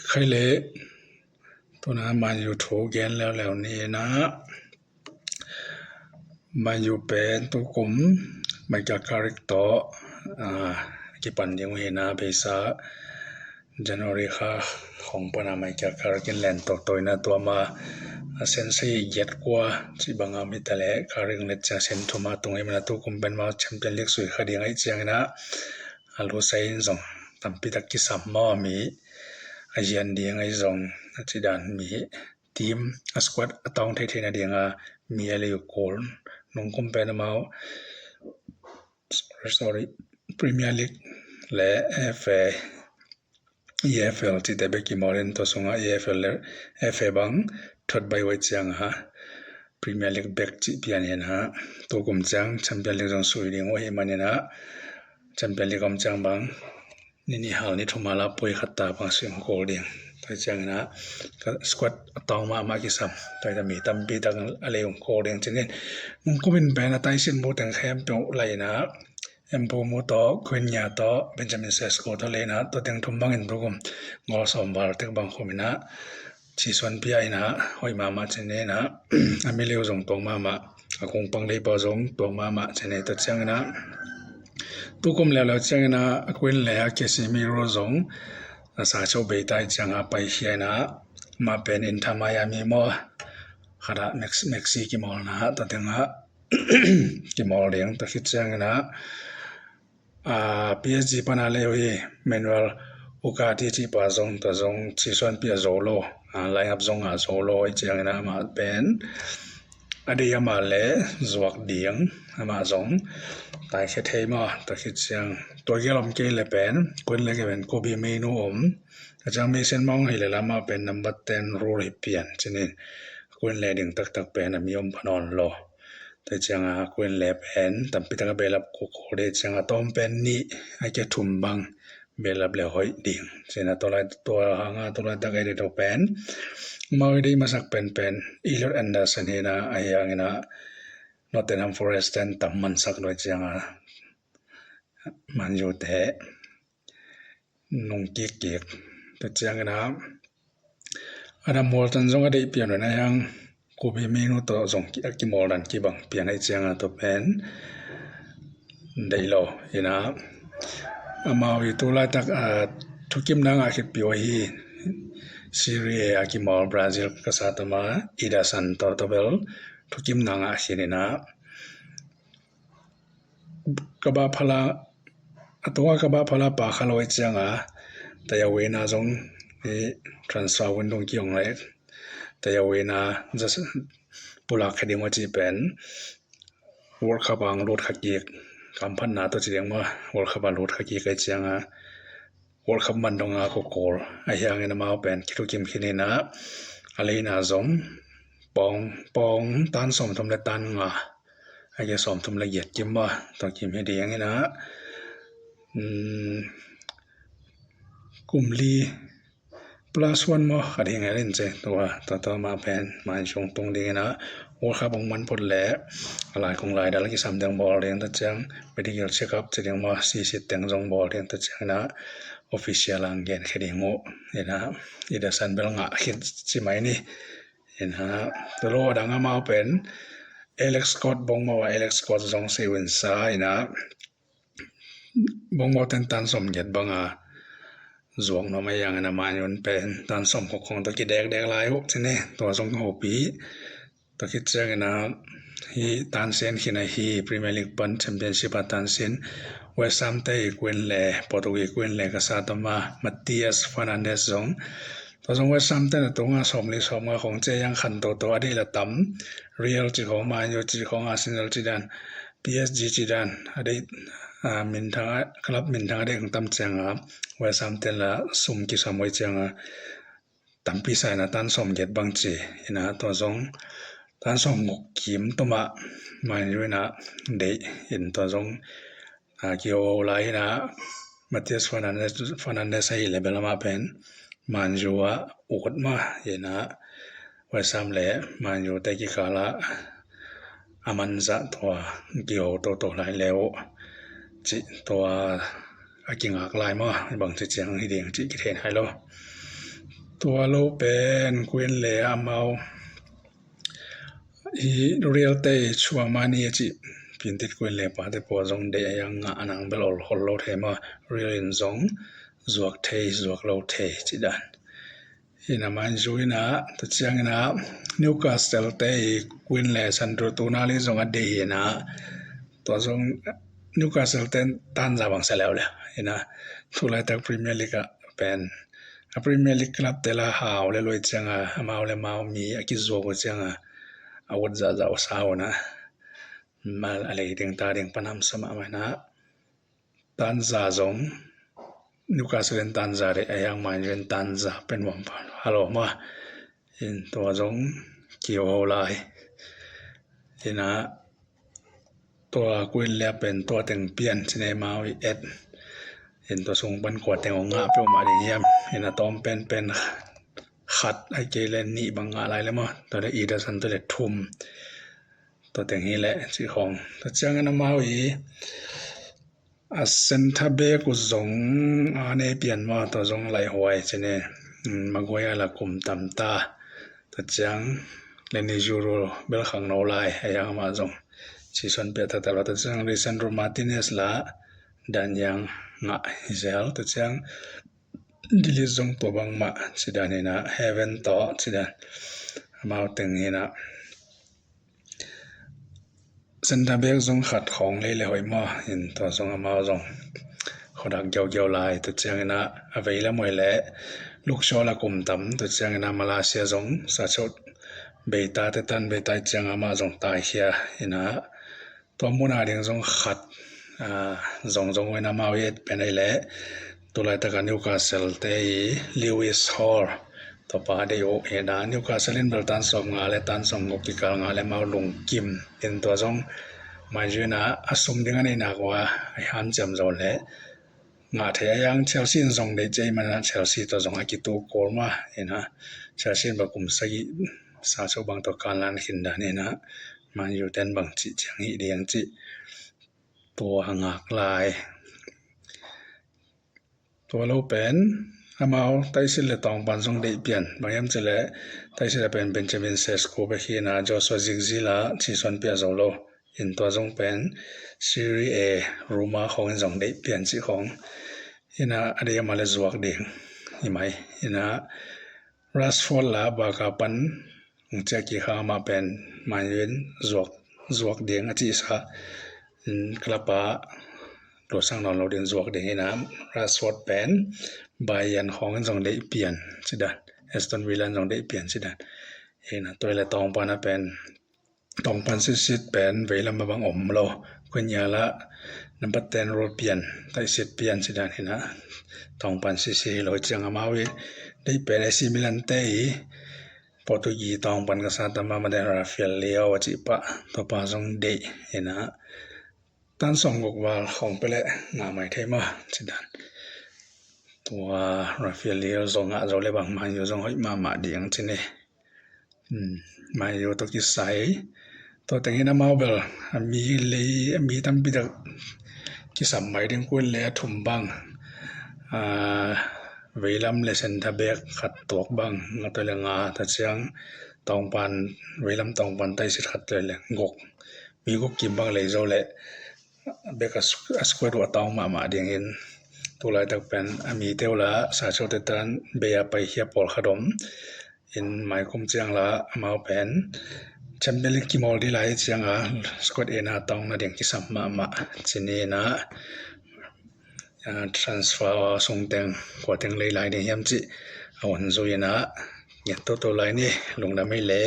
ใครเลยตัวนะมาอยู่โถแกนแล้วนี่นะมาอยู่เป็นตัวกลุ่มมาจากคาริกโตกิปันยังเห็นนะเบซ่าJanuary ค่ะของปนามาจากคาริกินแลนด์ตัวนะตัวมาเซนซีเย็ดกว่าที่บางอามิตะเลคาริงเล็ดจะเซนโทมาตรงนี้มันตัวกลุ่มเป็นมาแชมเปี้ยนลีกสุดคดีไอ้เจียงนะฮัลโหลไซน์ส่งตั้มปิตักกิสัมมามีอาเจียนเดียงไอ้ส่งที่ด่านมีทีมสควอตตองเทนะเดียงมีอะไรอยู่โกลนงกลุ่มเป็นมาsorry Premier League และ FA EFL ที่ได้ไปกี่มอเรนตัวส่งEFL และ FA บังทดใบไว้จังPremier League แบกจิเปียนเห็นตัวกลุ่มจังแชมเปี้ยนลีกจงสุยเดียงโอเฮมันเนี่ยแชมเปี้ยนลีกกำจังบังนี่หานี่ทุมาลาป่วยขัดตาบังเสียงโกลเดียงตัวจังก็สควอตตองมากิซัมตัวจะมีตั้มปีตังอะไรของโกลเดียงจริงๆมึงก็เป็นแบนตายสินบูตังแคมเป็นไรนะเอ็มโปมูโตควินยาโตเบนจามินเซสโกทะเลนะตัวเต็งทุ่มบังอินตัวกลุ่มงอสอมบาร์เต็กบังโคมินะชีสวนพี่ไอ้นะหอยมาเจเนนะอเมริกาส่งตรงมาคงปังเลยปอส่งตรงมาเจเนตัวเชียงนะตัวกลุ่มแล้วเชียงนะควินเลยเคซิมิโรส่งสาชาวเบต้าจังไปเชียนะมาเป็นอินทามายามีมอขณะเม็กซิกิมอลนะตัวเต็งกิมอลเลี้ยงตัวคิดเชียงนะPSG ปนาเลวฮีแมนวลโอกาสที่ปาซงตัวซงชีส่วนเปียโซโลไลน์อัพซงโซโลไอเจียงนะมาเป็นอดียมาเลจวกเดียงมาซงตายแค่เทมาตัวคิดเชียงตัวเกี่ยวลมเกลเป็นคนเลยเป็นโคบีเมนูอาจารย์มีเส้นมองให้เลยละมาเป็นนัมเบอร์10รูริเปียนฉะนั้นคนเลยดึงตักเป็นมีพนอนโลแต่จังควินเลเป็นตั้มปิตากเบลับโคโคเดจังต้อมเป็นนี่ไอแกทุ่มบังเบลับเลหอยดิ่งเสนาตัวหางตัวตะไกเดตัวเป็นมาดีมาสักเป็นอีลอดแอนเดอร์สันเฮนะไอยังนะนอตเทนแฮมฟอเรสต์ตั้มมันสักด้วยจังมันอยู่แต่นงกิกแต่จังนะอันนั้นมอลตันจงก็ได้เปลี่ยนเลยนะยังกูมีเมนูตัวส่งกิมอลันกิบังเปลี่ยนให้เจียงตัวเป็นได้โลยนะมาวิตุลาตักทุกิมนางอาคิดปิวฮีซีเรียกิมอลบราซิลก็สาตมาอีดาซันตอร์ตเบลทุกิมนางอาคิดนะกบาพลาตัวกบาพลาปาขลอยเจียงแต่ยาเวนาจงนี่ทรานสฟาวินดงกี่องเลยแต่ยาเวนาจะปุลักคดีมาจีเป็นวอลคับังรูดขักยีกคำพันนาตัวจีเดียงมาวอลคับังรูดขักยีกไอเจียงวอลคับมันดงโคโคลไอยังเงินมาเป็นคิดกิมคินีนะอะไรน่าจงปองตันสมทำละตันไอจะสมทำละเอียดกิมว่าต้องกิมให้ดีอย่างนี้นะกลุ่มลีplus one มั้งคดีไงเล่นเจตัวมาเป็นมาชงตรงดีนะโอ้ครับของมันพอแล้วหลายของหลายดารากิสามเดือนบอลเรียนตัดจังไม่ได้เกี่ยวเช็คอัพจะเรียกมา40เดือนจงบอลเรียนตัดจังนะ official ลังเกนคดีงูเห็นนะอีเดสันเบลงะคิดใช่ไหมนี่เห็นนะตัวโลดังมาเป็นเอเล็กซ์สกอตบงมาว่าเอเล็กซ์สกอตจงเซเว่นซ่านะบงมาเป็นตันสมเด็จบังจวงน้องไม่ยังนะมาอยู่เป็นตอนสมของตะกี้แดกลายหกใช่ไหมตัวทรงหัวปีตะกี้เจ้านะฮีตันเซนขีน่ะฮีพรีเมียร์ลีกปันแชมเปี้ยนชิพตันเซนเวสต์แฮมเตย์กวินเล่โปรตุเกสกวินเล่ก็สาตมามัตติอัสฟานันเดสจงตัวทรงเวสต์แฮมเตย์ตัวงาสมลิสมของเจียงขันตัวอดีตละตั้มเรียลจีของมาอยู่จีของอาร์เซนอลจีดัน PSG จีดันอดีตมินทางคลับมินทางเด็กตั้มเจียงเวสต์แฮมเตย์ละสุ่มกิสามวยเจียงตั้มปีศาจนะตันสมเด็จบางจีนะตัวทรงตันสมงกกิมตัวมาอยู่นะเด็กเห็นตัวทรงเกี่ยวอะไรนะมาเทียสฟานันเดสให้เลเบลมาเป็นมันอยู่อุกมาเห็นนะเวสต์แฮมเล่มันอยู่แต่กี่ครั้งละอามันจะตัวเกี่ยวตัวหลายแล้วจิตัวกิงอักลายมาบางทีเจียงที่เดียงจิกิเทนให้เรา ตัวโลเป็นควีนเลอาเมาอีเรียลเตชัวมานีจิพินติดควีนเลปาเตปอจงเดยังอนังเบลอลฮอลโลเทมาเรียลินจงจวกเทจวกโลเทจิดันอินามันจุยนะตุเจียงนะนิวคาสเซลเตควีนเลซันโดตูนาลิจงอเดยนะตัวจงนิวคาสเซลเตตันจาบังเซแล้วเลยนะทุไลตักพรีเมียร์ลีกเป็นพรีเมียร์ลีกคลับเตลาฮาวเลลอยจังมาเลมามีอากิโซกจังอาวดซาซาสาวนะมาอะไรเดียงตาเดียงปนามสมานะตันซาจงนิวคาสเซลตันซาเรยังมันเรนตันซาเป็นวันพฮัลโหลมาอินตัวจงเกี่ยวเอาไลอินะตัวกุยเลียเป็นตัวเต็งเปลี่ยนสิเนมาวิเอ็ดเห็นตัวทรงเป็นขวดเต็งของงาเปียวมาดีเยี่ยมเห็นตอมเป็นขัดไอเกเลนนี่บางอะไรแล้วมั้งตัวได้อีดาสันตัวเล็ดทุ่มตัวเต็งนี้แหละชื่อของตัวเจ้ากันมาวิอาเซนทาเบกุซงอันนี้เปลี่ยนมาตัวทรงไหลหวยสิเนมากุยอะไรกุมตำตาตัวเจ้าเลนิจูโรเบลขังโนไลไอยังมาจงชีส่วนเปียตตลอดตัวเจ้าลิซันโดมาร์ติเนสละดันยังงะอิเซลตัวเจ้าดิลิซงตัวบางมาสิดานีนะเฮเวนต่อสิดามาตึงนี้นะสันทาเบกซงขัดของเลยเลยหอยมาเห็นตัวซงมาซงขดักเกี่ยวลายตัวเจ้านะเอาไว้ละมวยแหละลูกชอละกุมตำตัวเจ้านะมาเลเซียซงสะชดเบต้าเตตันเบต้าเจ้ามาซงตายเฮียเห็นนะตัวมุนาเดียงซงขัดzongไว้นามาเวทเป็นไอ้แหละตัวไล่ตะกันนิวคาสเซลเตยลิวิสฮอลตัวปาเดโอเฮดานิวคาสเซลินเบลตันสมงาและตันสมงกิกาลงาและมาลงกิมเป็นตัวซงมาจูนะอสมดึงอันนี้นักว่าไอ้ฮันจำโจเละงาเทียยังเชลซีซงได้ใจมันเชลซีตัวซงอากิตูโกลมาเห็นนะเชลซีบักกุมสกีสาธุบังตัวการลันขินดานี่นะมันอยู่เต้นบังจิจังอีเดียงจิตัวหงากลายตัวเราเป็นอามาไตสิเลตองปันทรงได้เปลี่ยนบางยามจะเลไตสิเลเป็นเบนจามินเซสโกเบคีนาจอสวซิกซิลาที่ส่วนเปียโซโลอินตัวทรงเป็นซีรีเอรูมาของทรงได้เปลี่ยนสิของอินะอดียมาเลจวกเดียงอีไหมอินะรัสฟอร์ดลาบากาปันเจ้ากี่ข้ามาเป็นมันยืนจวกเดียงอจิสะกลับปะตัวสร้างนอนเราเดินจวกเดียงน้ำรัสฟอร์ดเป็นบายันของทรงได้เปลี่ยนสิดันเอสตันวิลเลนทรงได้เปลี่ยนสิดันเห็นนะตัวละตองปานะเป็นตองปันสิทธิ์เป็นเวลามาบังอมเราคุณยาละนับเต็นโรเปลี่ยนไต่สิทธิ์เปลี่ยนสิดันเห็นนะตองปันสิทธิ์เราจังอามาวิได้เป็นไอซิมิลันเตยโปรตุกีตองปันกษัตริย์มามาเดราเฟลเลียวจิปะตัวปาทรงได้เห็นนะตันสองกว่าของไปแล้วงาใหม่เทมาสิดันตัวราเฟลเลียวทรงอาเราเลยบางมาอยู่ทรงให้มาเดียงจิเนี่ยมาอยู่ตัวกิสไซตัวแต่งให้น้ำมาเบลมีเลยมีตั้งปีตะกิสมัยเดียงกุนเลยทุ่มบังเวลัมเลเซนทาเบกขัดตัวบังงาตัวเลงาตัดเสียงตองปันเวลัมตองปันไตสิขัดเลยงกมีกกิมบังเลยโจเลยเบกสควอตัวตองมาเดียงเห็นตัวลายตักเป็นมีเทวละสาชดตันเบียไปเฮียปอลขดมเห็นหมายคุมเจียงละมาเป็นแชมเปี้ยนลีกกิมอลดีไลท์เจียงสกอตเอนาตองนาเดียงกิสัมมาจินีนะtransfer ส่งเต็งกว่าเต็งเลยไลน์เนี่ยยามจิเอาวันซุยนะเนี่ยตัวไลน์นี่ลงได้ไม่เละ